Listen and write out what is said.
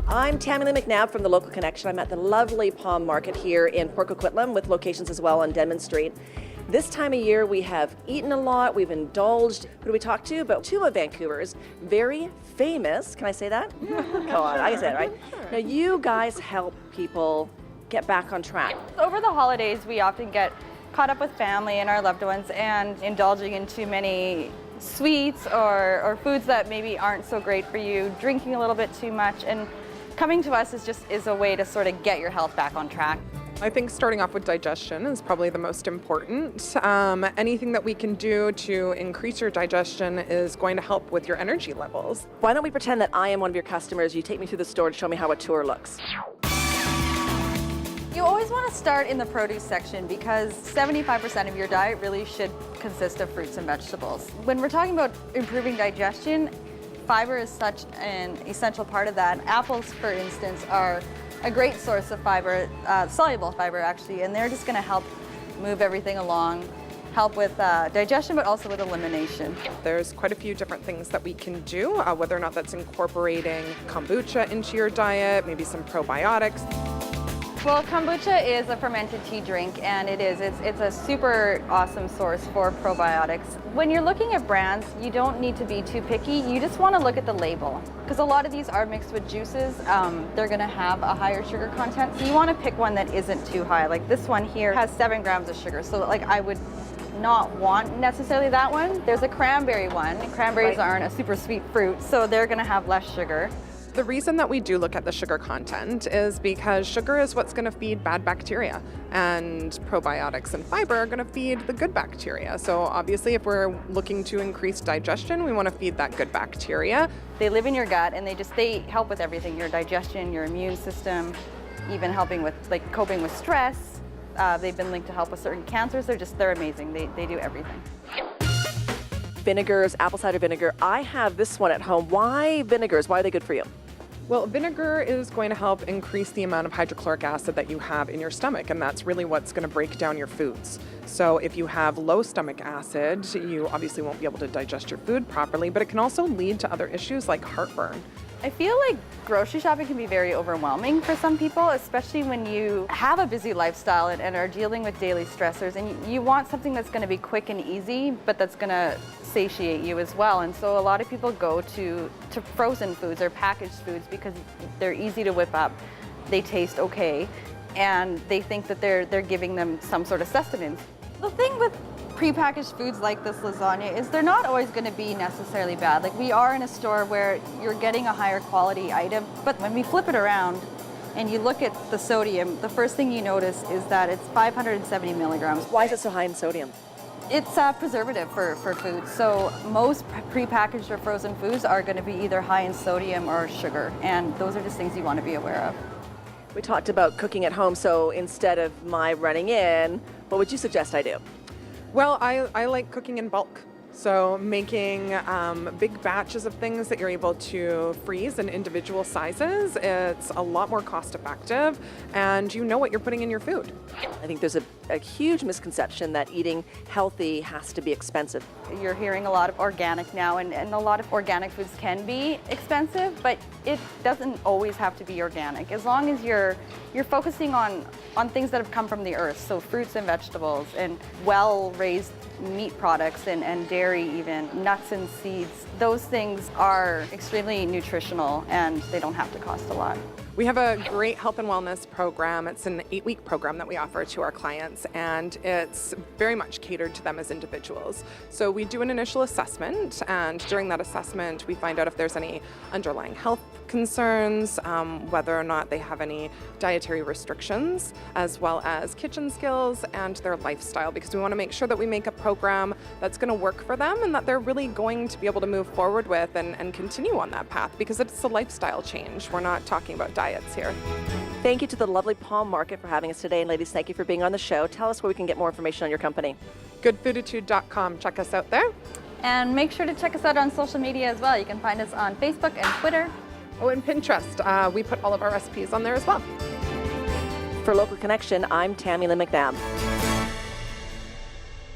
I'm Tammy-Lynn from the Local Connection. I'm at the lovely Palm Market here in Port Coquitlam with locations as well on Denman Street. This time of year we have eaten a lot, we've indulged. Who do we talk to? About two of Vancouver's very famous, can I say that? Come on, I can say it, right? Now you guys help people get back on track. Over the holidays we often get caught up with family and our loved ones and indulging in too many sweets or foods that maybe aren't so great for you, drinking a little bit too much, and coming to us is a way to sort of get your health back on track. I think starting off with digestion is probably the most important. Anything that we can do to increase your digestion is going to help with your energy levels. Why don't we pretend that I am one of your customers, you take me through the store and show me how a tour looks. You always want to start in the produce section because 75% of your diet really should consist of fruits and vegetables. When we're talking about improving digestion, fiber is such an essential part of that. Apples, for instance, are a great source of fiber, soluble fiber actually, and they're just going to help move everything along, help with digestion, but also with elimination. There's quite a few different things that we can do, whether or not that's incorporating kombucha into your diet, maybe some probiotics. Well, kombucha is a fermented tea drink, and it's a super awesome source for probiotics. When you're looking at brands, you don't need to be too picky. You just want to look at the label, because a lot of these are mixed with juices. They're going to have a higher sugar content, so you want to pick one that isn't too high. Like this one here has 7 grams of sugar, so like I would not want necessarily that one. There's a cranberry one. Cranberries aren't a super sweet fruit, so they're going to have less sugar. The reason that we do look at the sugar content is because sugar is what's going to feed bad bacteria, and probiotics and fiber are going to feed the good bacteria. So obviously if we're looking to increase digestion, we want to feed that good bacteria. They live in your gut and they help with everything, your digestion, your immune system, even helping with like coping with stress. They've been linked to help with certain cancers. They're amazing. They do everything. Vinegars, apple cider vinegar. I have this one at home. Why vinegars? Why are they good for you? Well, vinegar is going to help increase the amount of hydrochloric acid that you have in your stomach, and that's really what's going to break down your foods. So if you have low stomach acid, you obviously won't be able to digest your food properly, but it can also lead to other issues like heartburn. I feel like grocery shopping can be very overwhelming for some people, especially when you have a busy lifestyle and are dealing with daily stressors, and you want something that's going to be quick and easy, but that's going to satiate you as well. And so a lot of people go to frozen foods or packaged foods because they're easy to whip up, they taste okay, and they think that they're giving them some sort of sustenance. The thing with prepackaged foods like this lasagna is they're not always going to be necessarily bad. Like we are in a store where you're getting a higher quality item, but when we flip it around and you look at the sodium, the first thing you notice is that it's 570 milligrams. Why is it so high in sodium? It's a preservative for food. So most prepackaged or frozen foods are going to be either high in sodium or sugar, and those are just things you want to be aware of. We talked about cooking at home, so instead of my running in, what would you suggest I do? Well, I like cooking in bulk. So making big batches of things that you're able to freeze in individual sizes, it's a lot more cost effective, and you know what you're putting in your food. I think there's a huge misconception that eating healthy has to be expensive. You're hearing a lot of organic now, and a lot of organic foods can be expensive, but it doesn't always have to be organic. As long as you're focusing on things that have come from the earth, so fruits and vegetables and well-raised meat products and dairy even, nuts and seeds, those things are extremely nutritional and they don't have to cost a lot. We have a great health and wellness program. It's an 8-week program that we offer to our clients, and it's very much catered to them as individuals. So we do an initial assessment, and during that assessment, we find out if there's any underlying health concerns, whether or not they have any dietary restrictions, as well as kitchen skills and their lifestyle, because we want to make sure that we make a program that's going to work for them and that they're really going to be able to move forward with and continue on that path, because it's a lifestyle change. We're not talking about diets here. Thank you to the lovely Palm Market for having us today. And ladies, thank you for being on the show. Tell us where we can get more information on your company. Goodfooditude.com. Check us out there. And make sure to check us out on social media as well. You can find us on Facebook and Twitter. Oh, and Pinterest. We put all of our recipes on there as well. For Local Connection, I'm Tammy-Lynn.